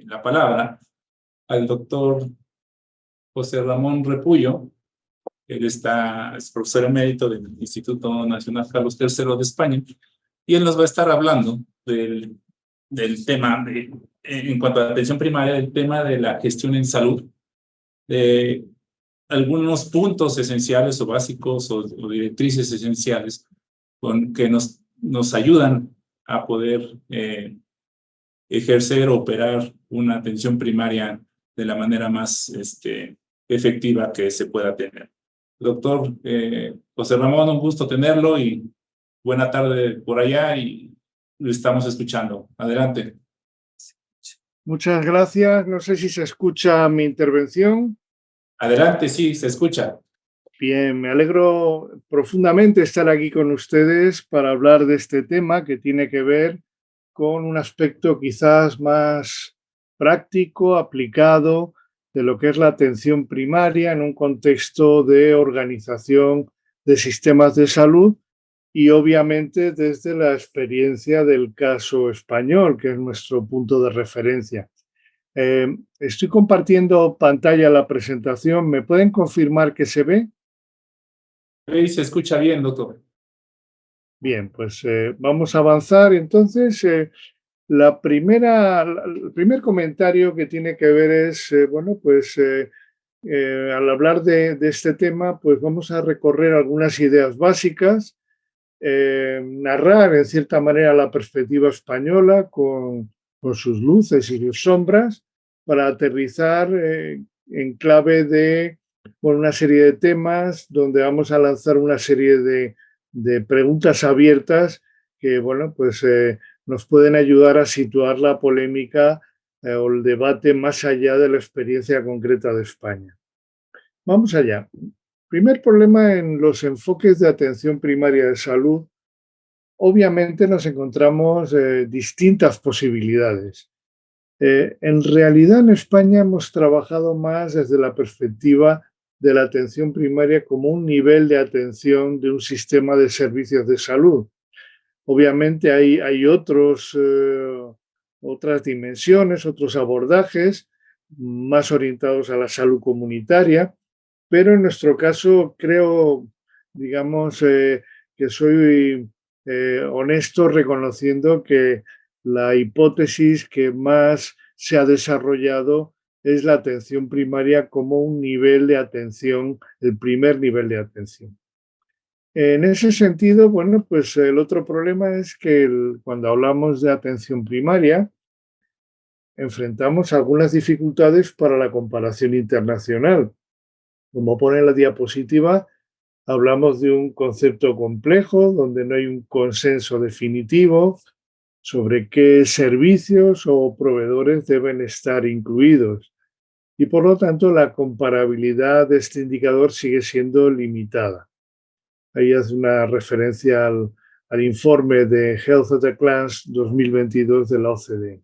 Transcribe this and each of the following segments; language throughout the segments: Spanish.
la palabra al doctor José Ramón Repullo. Él es profesor emérito del Instituto Nacional Carlos III de España, y él nos va a estar hablando del tema, en cuanto a la atención primaria, del tema de la gestión en salud, de algunos puntos esenciales o básicos o directrices esenciales que nos ayudan a poder ejercer o operar una atención primaria de la manera más efectiva que se pueda tener. Doctor José Ramón, un gusto tenerlo y buena tarde por allá, y lo estamos escuchando. Adelante. Muchas gracias. No sé si se escucha mi intervención. Adelante, sí, se escucha. Bien, me alegro profundamente estar aquí con ustedes para hablar de este tema que tiene que ver con un aspecto quizás más práctico, aplicado, de lo que es la atención primaria en un contexto de organización de sistemas de salud y obviamente desde la experiencia del caso español, que es nuestro punto de referencia. Estoy compartiendo pantalla la presentación. ¿Me pueden confirmar que se ve? Sí, se escucha bien, doctor. Bien, pues vamos a avanzar. Entonces, el primer comentario que tiene que ver es, al hablar de este tema, pues vamos a recorrer algunas ideas básicas, narrar en cierta manera la perspectiva española con sus luces y sus sombras, para aterrizar en clave de una serie de temas donde vamos a lanzar una serie de preguntas abiertas que nos pueden ayudar a situar la polémica o el debate más allá de la experiencia concreta de España. Vamos allá. Primer problema en los enfoques de atención primaria de salud. Obviamente nos encontramos distintas posibilidades. En realidad en España hemos trabajado más desde la perspectiva de la atención primaria como un nivel de atención de un sistema de servicios de salud. Obviamente hay otras dimensiones, otros abordajes más orientados a la salud comunitaria, pero en nuestro caso creo, que soy honesto reconociendo que la hipótesis que más se ha desarrollado es la atención primaria como un nivel de atención, el primer nivel de atención. En ese sentido, el otro problema es que cuando hablamos de atención primaria, enfrentamos algunas dificultades para la comparación internacional. Como pone la diapositiva, hablamos de un concepto complejo donde no hay un consenso definitivo sobre qué servicios o proveedores deben estar incluidos. Y por lo tanto, la comparabilidad de este indicador sigue siendo limitada. Ahí hace una referencia al informe de Health at a Glance 2022 de la OCDE.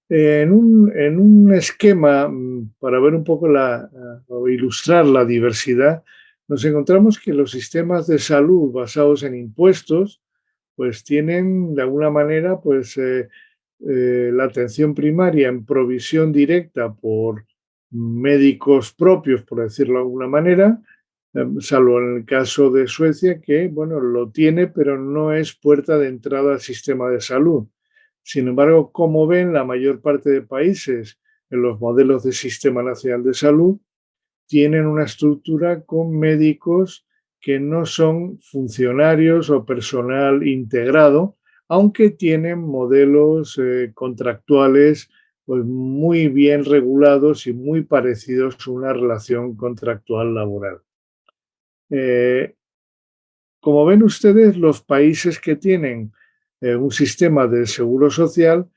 En un esquema para ver un poco o ilustrar la diversidad, nos encontramos que los sistemas de salud basados en impuestos pues tienen de alguna manera la atención primaria en provisión directa por médicos propios, por decirlo de alguna manera, salvo en el caso de Suecia, que lo tiene, pero no es puerta de entrada al sistema de salud. Sin embargo, como ven, la mayor parte de países en los modelos de Sistema Nacional de Salud tienen una estructura con médicos que no son funcionarios o personal integrado, aunque tienen modelos contractuales pues muy bien regulados y muy parecidos a una relación contractual laboral. Como ven ustedes, los países que tienen un sistema de seguro social,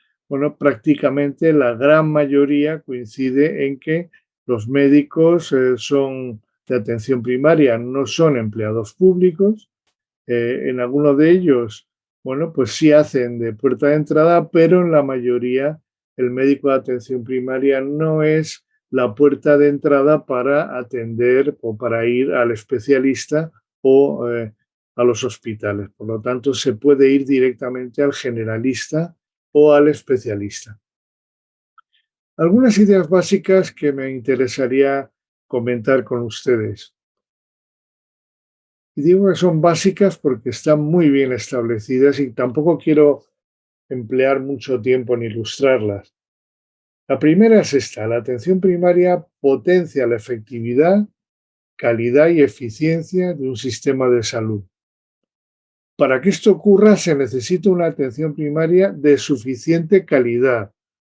prácticamente la gran mayoría coincide en que los médicos son de atención primaria, no son empleados públicos. En algunos de ellos, pues sí hacen de puerta de entrada, pero en la mayoría el médico de atención primaria no es la puerta de entrada para atender o para ir al especialista o a los hospitales. Por lo tanto, se puede ir directamente al generalista o al especialista. Algunas ideas básicas que me interesaría comentar con ustedes. Y digo que son básicas porque están muy bien establecidas y tampoco quiero emplear mucho tiempo en ilustrarlas. La primera es esta: la atención primaria potencia la efectividad, calidad y eficiencia de un sistema de salud. Para que esto ocurra se necesita una atención primaria de suficiente calidad,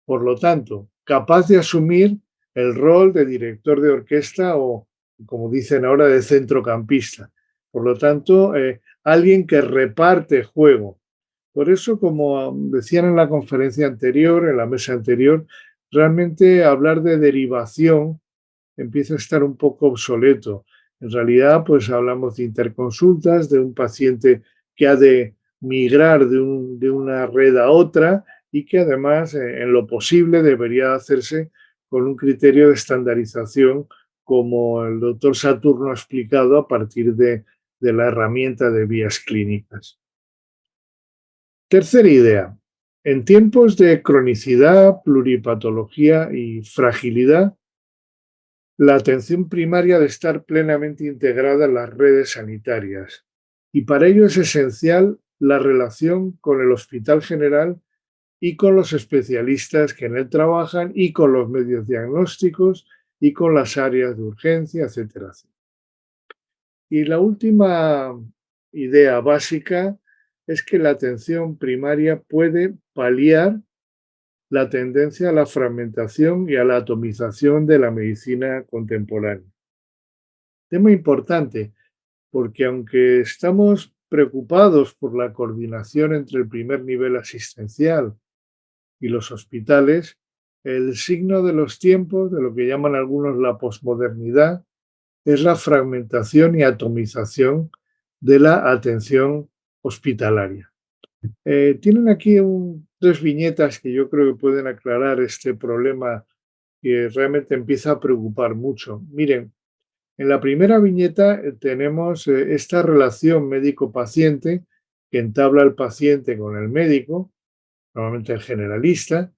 por lo tanto, capaz de asumir el rol de director de orquesta o, como dicen ahora, de centrocampista. Por lo tanto, alguien que reparte juego. Por eso, como decían en la conferencia anterior, en la mesa anterior, realmente hablar de derivación empieza a estar un poco obsoleto. En realidad, pues hablamos de interconsultas, de un paciente que ha de migrar de una red a otra y que además, en lo posible, debería hacerse con un criterio de estandarización, como el doctor Saturno ha explicado a partir de la herramienta de vías clínicas. Tercera idea. En tiempos de cronicidad, pluripatología y fragilidad, la atención primaria debe estar plenamente integrada en las redes sanitarias y para ello es esencial la relación con el Hospital General y con los especialistas que en él trabajan y con los medios diagnósticos y con las áreas de urgencia, etcétera, etcétera. Y la última idea básica es que la atención primaria puede paliar la tendencia a la fragmentación y a la atomización de la medicina contemporánea. Tema importante, porque aunque estamos preocupados por la coordinación entre el primer nivel asistencial y los hospitales, el signo de los tiempos, de lo que llaman algunos la posmodernidad, es la fragmentación y atomización de la atención hospitalaria. Tienen aquí tres viñetas que yo creo que pueden aclarar este problema que realmente empieza a preocupar mucho. Miren, en la primera viñeta tenemos esta relación médico-paciente que entabla el paciente con el médico, normalmente el generalista,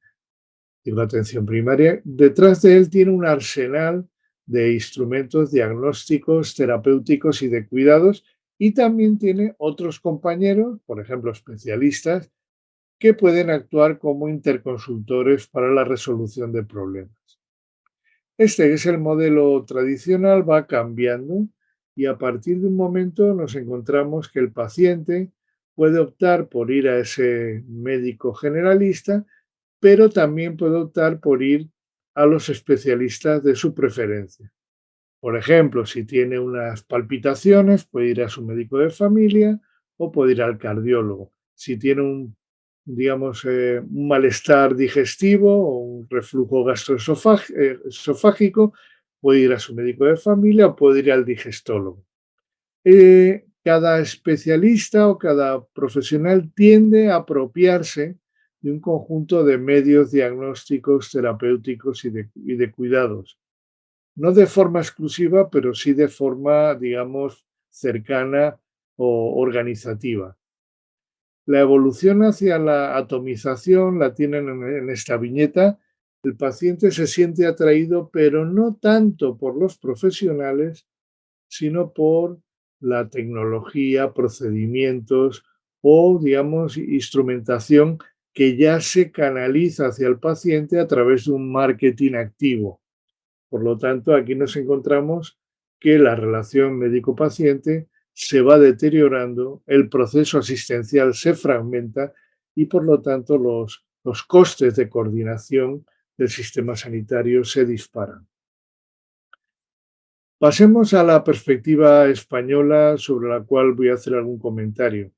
y la atención primaria. Detrás de él tiene un arsenal de instrumentos diagnósticos, terapéuticos y de cuidados, y también tiene otros compañeros, por ejemplo, especialistas, que pueden actuar como interconsultores para la resolución de problemas. Este, que es el modelo tradicional, va cambiando y a partir de un momento nos encontramos que el paciente puede optar por ir a ese médico generalista, pero también puede optar por ir a los especialistas de su preferencia. Por ejemplo, si tiene unas palpitaciones, puede ir a su médico de familia o puede ir al cardiólogo. Si tiene un malestar digestivo o un reflujo gastroesofágico, puede ir a su médico de familia o puede ir al digestólogo. Cada especialista o cada profesional tiende a apropiarse de un conjunto de medios diagnósticos, terapéuticos y de cuidados. No de forma exclusiva, pero sí de forma, digamos, cercana o organizativa. La evolución hacia la atomización la tienen en esta viñeta. El paciente se siente atraído, pero no tanto por los profesionales, sino por la tecnología, procedimientos o, digamos, instrumentación que ya se canaliza hacia el paciente a través de un marketing activo. Por lo tanto, aquí nos encontramos que la relación médico-paciente se va deteriorando, el proceso asistencial se fragmenta y, por lo tanto, los costes de coordinación del sistema sanitario se disparan. Pasemos a la perspectiva española, sobre la cual voy a hacer algún comentario.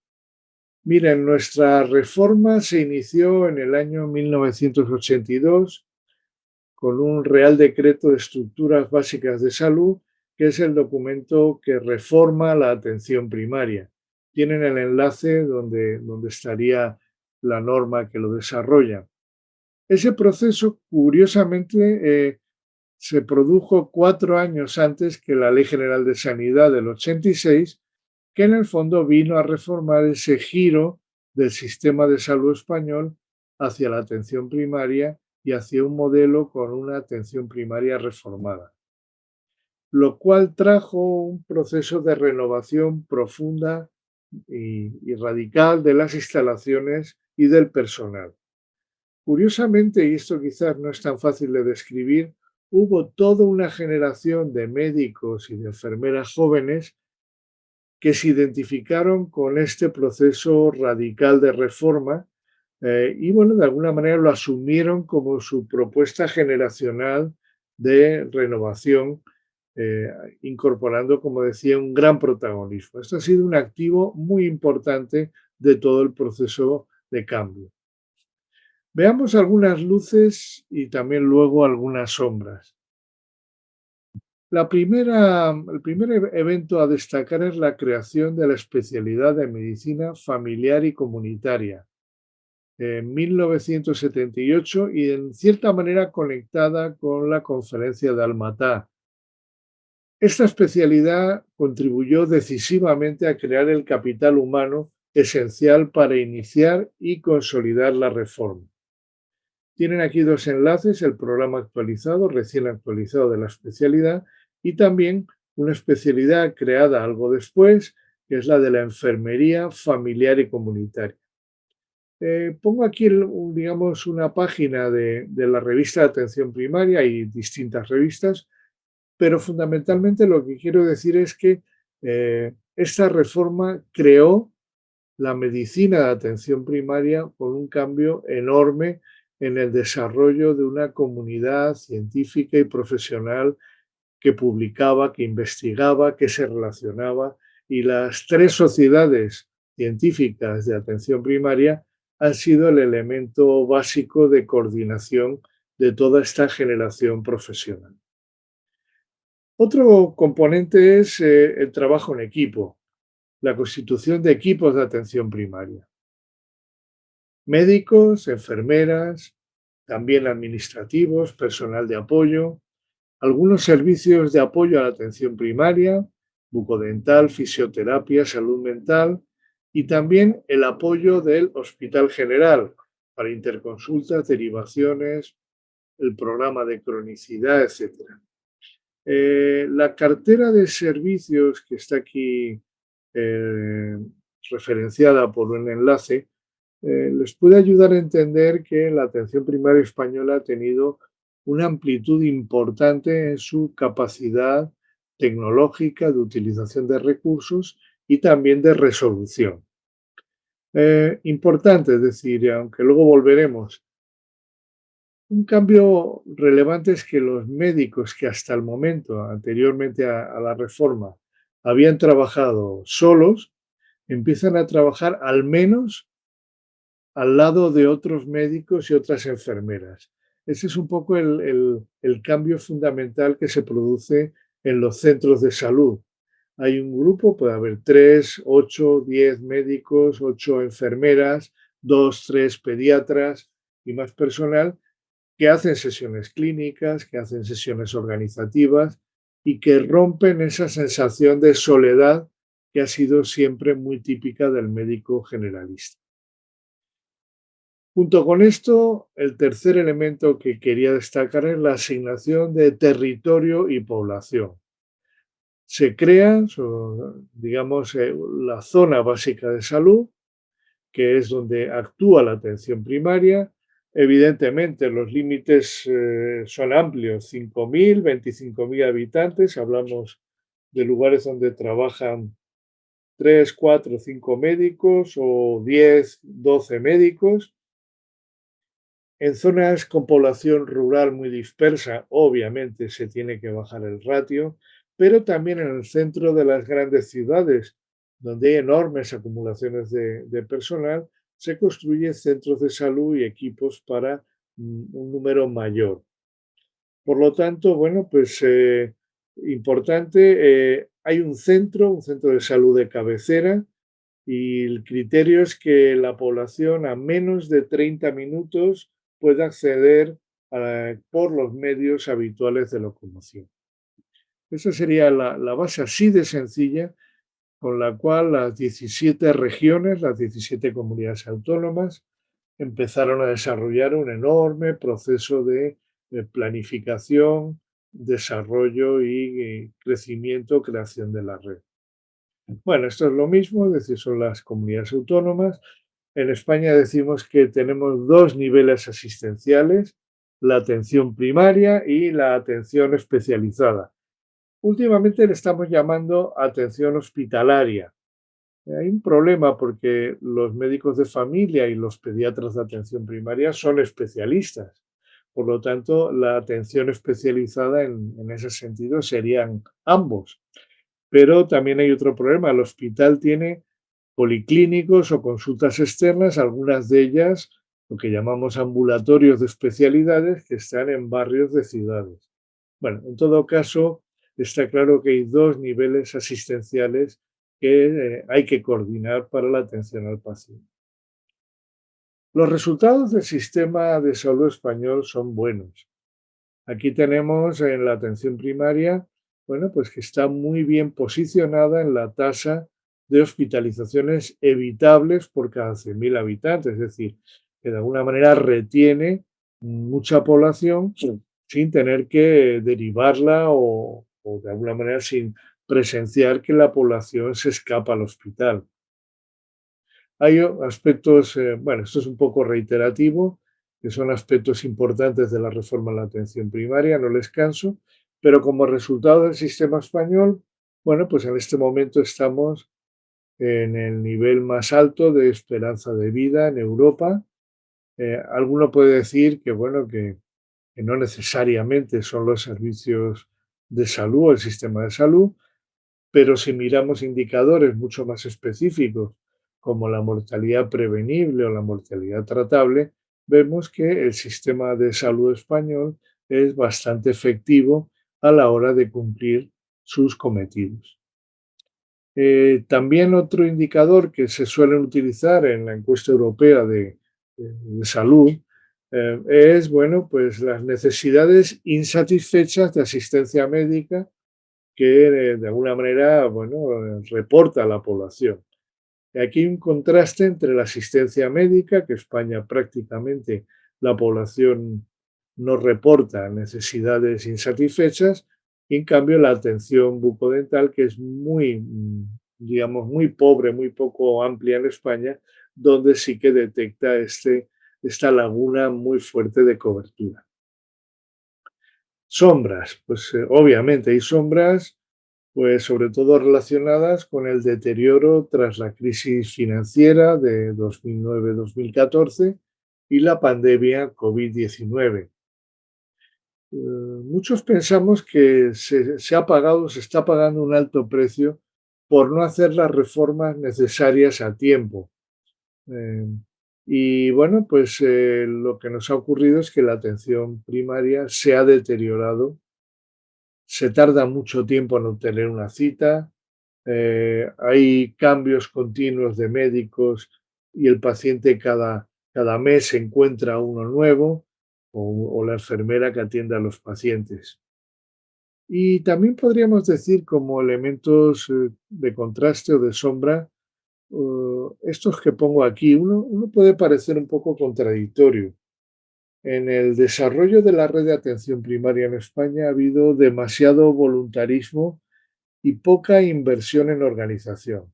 Miren, nuestra reforma se inició en el año 1982 con un Real Decreto de Estructuras Básicas de Salud, que es el documento que reforma la atención primaria. Tienen el enlace donde estaría la norma que lo desarrolla. Ese proceso, curiosamente, se produjo 4 años antes que la Ley General de Sanidad del 86, que en el fondo vino a reformar ese giro del sistema de salud español hacia la atención primaria y hacia un modelo con una atención primaria reformada, lo cual trajo un proceso de renovación profunda y radical de las instalaciones y del personal. Curiosamente, y esto quizás no es tan fácil de describir, hubo toda una generación de médicos y de enfermeras jóvenes que se identificaron con este proceso radical de reforma y, bueno, de alguna manera lo asumieron como su propuesta generacional de renovación, eh, incorporando, como decía, un gran protagonismo. Esto ha sido un activo muy importante de todo el proceso de cambio. Veamos algunas luces y también luego algunas sombras. El primer evento a destacar es la creación de la especialidad de medicina familiar y comunitaria en 1978 y en cierta manera conectada con la conferencia de Almatá. Esta especialidad contribuyó decisivamente a crear el capital humano esencial para iniciar y consolidar la reforma. Tienen aquí dos enlaces, el programa actualizado, recién actualizado de la especialidad, y también una especialidad creada algo después, que es la de la enfermería familiar y comunitaria. Pongo aquí, digamos, una página de la revista de Atención Primaria y distintas revistas, pero fundamentalmente lo que quiero decir es que esta reforma creó la medicina de atención primaria con un cambio enorme en el desarrollo de una comunidad científica y profesional que publicaba, que investigaba, que se relacionaba, y las tres sociedades científicas de atención primaria han sido el elemento básico de coordinación de toda esta generación profesional. Otro componente es el trabajo en equipo, la constitución de equipos de atención primaria. Médicos, enfermeras, también administrativos, personal de apoyo, algunos servicios de apoyo a la atención primaria, bucodental, fisioterapia, salud mental y también el apoyo del Hospital General para interconsultas, derivaciones, el programa de cronicidad, etcétera. La cartera de servicios que está aquí eh, referenciada por un enlace les puede ayudar a entender que la atención primaria española ha tenido una amplitud importante en su capacidad tecnológica de utilización de recursos y también de resolución. Importante, es decir, aunque luego volveremos, un cambio relevante es que los médicos que hasta el momento, anteriormente a la reforma, habían trabajado solos, empiezan a trabajar al menos al lado de otros médicos y otras enfermeras. Ese es un poco el cambio fundamental que se produce en los centros de salud. Hay un grupo, puede haber 3, 8, 10 médicos, 8 enfermeras, 2, 3 pediatras y más personal que hacen sesiones clínicas, que hacen sesiones organizativas y que rompen esa sensación de soledad que ha sido siempre muy típica del médico generalista. Junto con esto, el tercer elemento que quería destacar es la asignación de territorio y población. Se crea, digamos, la zona básica de salud, que es donde actúa la atención primaria. Evidentemente, los límites son amplios, 5.000, 25.000 habitantes. Hablamos de lugares donde trabajan 3, 4, 5 médicos o 10, 12 médicos. En zonas con población rural muy dispersa, obviamente se tiene que bajar el ratio, pero también en el centro de las grandes ciudades, donde hay enormes acumulaciones de personal, se construyen centros de salud y equipos para un número mayor. Por lo tanto, bueno, pues importante, hay un centro de salud de cabecera, y el criterio es que la población a menos de 30 minutos pueda acceder por los medios habituales de locomoción. Esa sería la base así de sencilla con la cual las 17 regiones, las 17 comunidades autónomas, empezaron a desarrollar un enorme proceso de planificación, desarrollo y crecimiento, creación de la red. Bueno, esto es lo mismo, es decir, son las comunidades autónomas. En España decimos que tenemos dos niveles asistenciales, la atención primaria y la atención especializada. Últimamente le estamos llamando atención hospitalaria. Hay un problema porque los médicos de familia y los pediatras de atención primaria son especialistas. Por lo tanto, la atención especializada en ese sentido serían ambos. Pero también hay otro problema. El hospital tiene policlínicos o consultas externas, algunas de ellas lo que llamamos ambulatorios de especialidades que están en barrios de ciudades. Bueno, en todo caso, está claro que hay dos niveles asistenciales que hay que coordinar para la atención al paciente. Los resultados del sistema de salud español son buenos. Aquí tenemos en la atención primaria, bueno, pues que está muy bien posicionada en la tasa de hospitalizaciones evitables por cada 100.000 habitantes, es decir, que de alguna manera retiene mucha población sin tener que derivarla o de alguna manera sin presenciar que la población se escapa al hospital. Hay aspectos, bueno, esto es un poco reiterativo, que son aspectos importantes de la reforma de la atención primaria, no les canso, pero como resultado del sistema español, bueno, pues en este momento estamos en el nivel más alto de esperanza de vida en Europa. Alguno puede decir que, bueno, que no necesariamente son los servicios de salud o el sistema de salud, pero si miramos indicadores mucho más específicos, como la mortalidad prevenible o la mortalidad tratable, vemos que el sistema de salud español es bastante efectivo a la hora de cumplir sus cometidos. También otro indicador que se suele utilizar en la encuesta europea de salud es, bueno, pues las necesidades insatisfechas de asistencia médica que de alguna manera, bueno, reporta a la población. Y aquí hay un contraste entre la asistencia médica, que España prácticamente la población no reporta necesidades insatisfechas, y en cambio la atención bucodental, que es muy, digamos, muy pobre, muy poco amplia en España, donde sí que detecta esta laguna muy fuerte de cobertura. Sombras, pues obviamente hay sombras pues sobre todo relacionadas con el deterioro tras la crisis financiera de 2009-2014 y la pandemia COVID-19. Muchos pensamos que se está pagando un alto precio por no hacer las reformas necesarias a tiempo. Eh, y bueno, pues lo que nos ha ocurrido es que la atención primaria se ha deteriorado, se tarda mucho tiempo en obtener una cita, hay cambios continuos de médicos y el paciente cada mes encuentra uno nuevo o la enfermera que atiende a los pacientes. Y también podríamos decir como elementos de contraste o de sombra, estos que pongo aquí, uno puede parecer un poco contradictorio. En el desarrollo de la red de atención primaria en España ha habido demasiado voluntarismo y poca inversión en organización.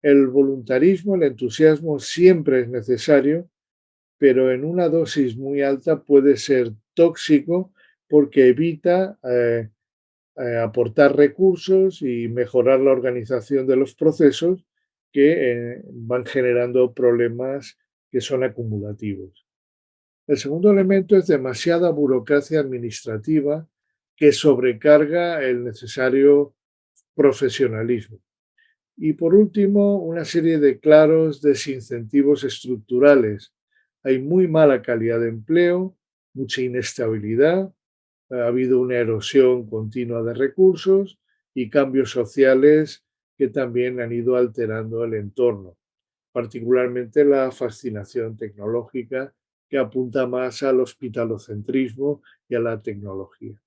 El voluntarismo, el entusiasmo siempre es necesario, pero en una dosis muy alta puede ser tóxico porque evita aportar recursos y mejorar la organización de los procesos que van generando problemas que son acumulativos. El segundo elemento es demasiada burocracia administrativa que sobrecarga el necesario profesionalismo. Y por último, una serie de claros desincentivos estructurales. Hay muy mala calidad de empleo, mucha inestabilidad, ha habido una erosión continua de recursos y cambios sociales que también han ido alterando el entorno, particularmente la fascinación tecnológica que apunta más al hospitalocentrismo y a la tecnología.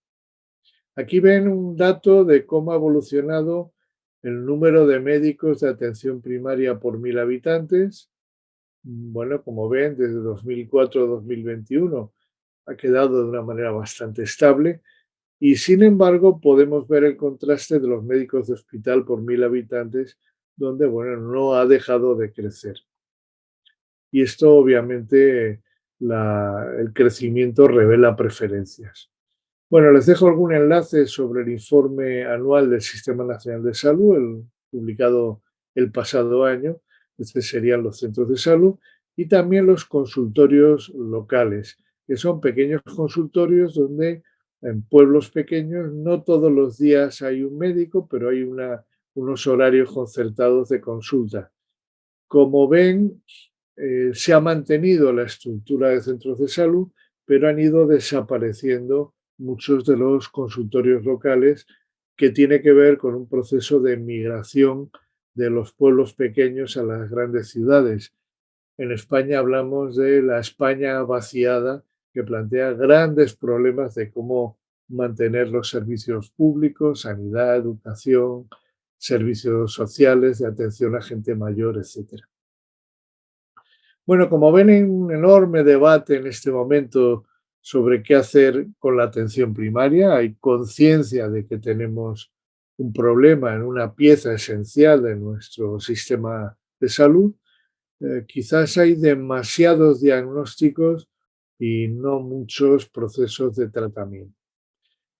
Aquí ven un dato de cómo ha evolucionado el número de médicos de atención primaria por 1.000 habitantes bueno, como ven, desde 2004 a 2021 ha quedado de una manera bastante estable y, sin embargo, podemos ver el contraste de los médicos de hospital por 1.000 habitantes, donde, bueno, no ha dejado de crecer. Y esto, obviamente, el crecimiento revela preferencias. Bueno, les dejo algún enlace sobre el informe anual del Sistema Nacional de Salud, publicado el pasado año. Estos serían los centros de salud y también los consultorios locales, que son pequeños consultorios donde en pueblos pequeños no todos los días hay un médico, pero hay unos horarios concertados de consulta. Como ven, se ha mantenido la estructura de centros de salud, pero han ido desapareciendo muchos de los consultorios locales, que tiene que ver con un proceso de migración de los pueblos pequeños a las grandes ciudades. En España hablamos de la España vaciada, que plantea grandes problemas de cómo mantener los servicios públicos, sanidad, educación, servicios sociales, de atención a gente mayor, etcétera. Bueno, como ven, hay un enorme debate en este momento sobre qué hacer con la atención primaria. Hay conciencia de que tenemos un problema en una pieza esencial de nuestro sistema de salud. Quizás hay demasiados diagnósticos y no muchos procesos de tratamiento.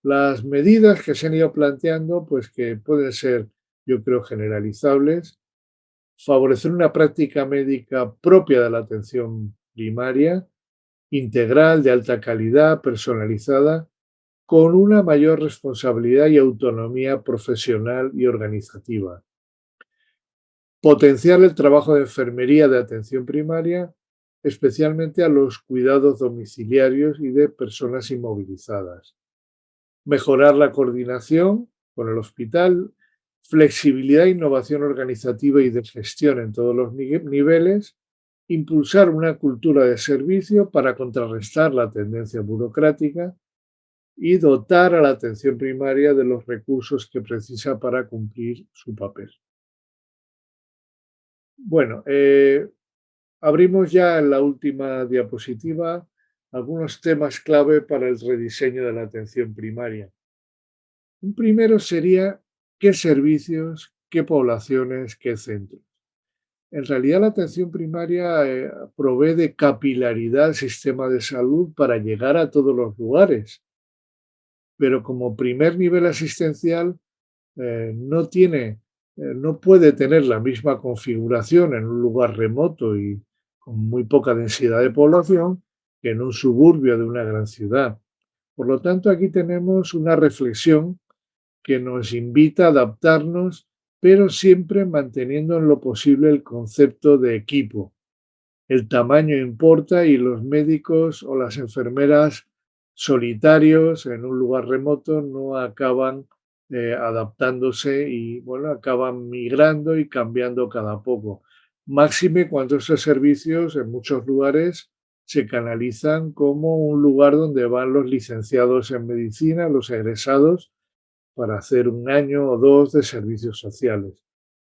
Las medidas que se han ido planteando, pues que pueden ser, yo creo, generalizables: favorecer una práctica médica propia de la atención primaria, integral, de alta calidad, personalizada, con una mayor responsabilidad y autonomía profesional y organizativa. Potenciar el trabajo de enfermería de atención primaria, especialmente a los cuidados domiciliarios y de personas inmovilizadas. Mejorar la coordinación con el hospital, flexibilidad e innovación organizativa y de gestión en todos los niveles, impulsar una cultura de servicio para contrarrestar la tendencia burocrática y dotar a la atención primaria de los recursos que precisa para cumplir su papel. Bueno, abrimos ya en la última diapositiva algunos temas clave para el rediseño de la atención primaria. Un primero sería qué servicios, qué poblaciones, qué centros. En realidad, la atención primaria provee de capilaridad al sistema de salud para llegar a todos los lugares, pero como primer nivel asistencial no puede tener la misma configuración en un lugar remoto y con muy poca densidad de población que en un suburbio de una gran ciudad. Por lo tanto, aquí tenemos una reflexión que nos invita a adaptarnos, pero siempre manteniendo en lo posible el concepto de equipo. El tamaño importa y los médicos o las enfermeras solitarios en un lugar remoto no acaban adaptándose y, bueno, acaban migrando y cambiando cada poco. Máxime cuando esos servicios en muchos lugares se canalizan como un lugar donde van los licenciados en medicina, los egresados, para hacer un año o dos de servicios sociales.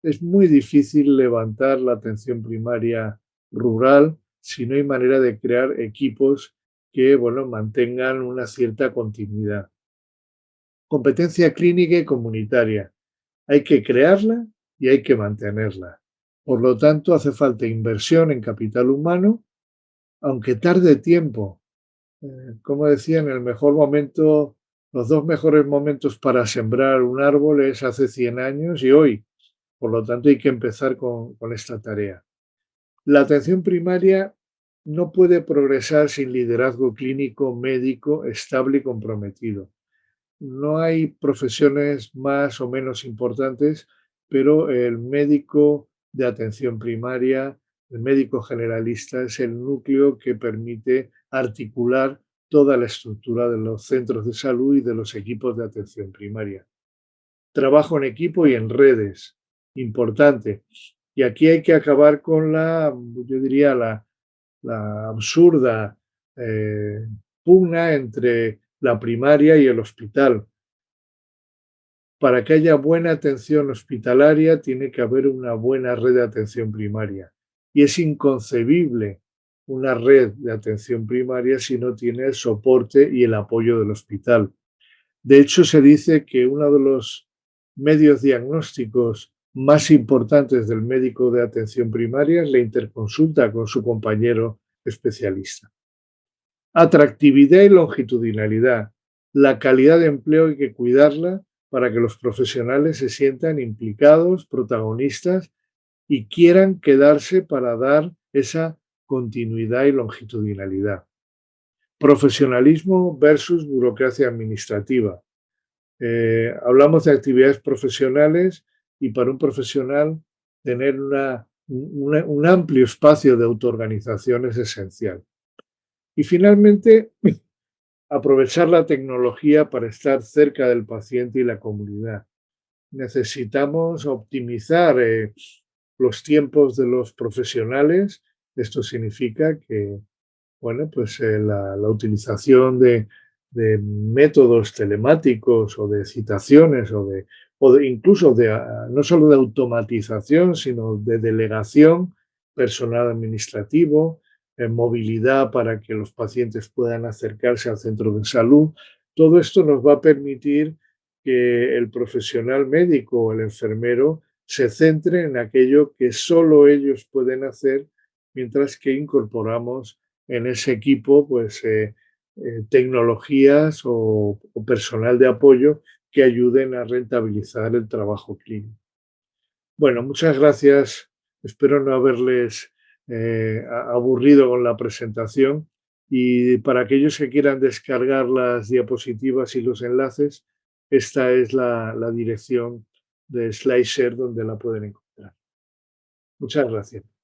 Es muy difícil levantar la atención primaria rural si no hay manera de crear equipos que, bueno, mantengan una cierta continuidad. Competencia clínica y comunitaria. Hay que crearla y hay que mantenerla. Por lo tanto, hace falta inversión en capital humano, aunque tarde tiempo. Como decía, en el mejor momento, los dos mejores momentos para sembrar un árbol es hace 100 años y hoy. Por lo tanto, hay que empezar con esta tarea. La atención primaria no puede progresar sin liderazgo clínico médico estable y comprometido. No hay profesiones más o menos importantes, pero el médico de atención primaria, el médico generalista, es el núcleo que permite articular toda la estructura de los centros de salud y de los equipos de atención primaria. Trabajo en equipo y en redes, importante. Y aquí hay que acabar con yo diría, la absurda pugna entre la primaria y el hospital. Para que haya buena atención hospitalaria tiene que haber una buena red de atención primaria. y es inconcebible una red de atención primaria si no tiene el soporte y el apoyo del hospital. De hecho, se dice que uno de los medios diagnósticos más importantes del médico de atención primaria es la interconsulta con su compañero especialista. Atractividad y longitudinalidad. La calidad de empleo hay que cuidarla para que los profesionales se sientan implicados, protagonistas y quieran quedarse para dar esa continuidad y longitudinalidad. Profesionalismo versus burocracia administrativa. Hablamos de actividades profesionales y para un profesional tener un amplio espacio de autoorganización es esencial. Y finalmente, aprovechar la tecnología para estar cerca del paciente y la comunidad. Necesitamos optimizar los tiempos de los profesionales. Esto significa que, bueno, pues la utilización de métodos telemáticos o de citaciones incluso no solo de automatización, sino de delegación, personal administrativo, movilidad para que los pacientes puedan acercarse al centro de salud. Todo esto nos va a permitir que el profesional médico o el enfermero se centre en aquello que solo ellos pueden hacer, mientras que incorporamos en ese equipo pues, tecnologías o personal de apoyo que ayuden a rentabilizar el trabajo clínico. Bueno, muchas gracias. Espero no haberles aburrido con la presentación y para aquellos que quieran descargar las diapositivas y los enlaces, esta es la dirección de SlideShare donde la pueden encontrar. Muchas gracias.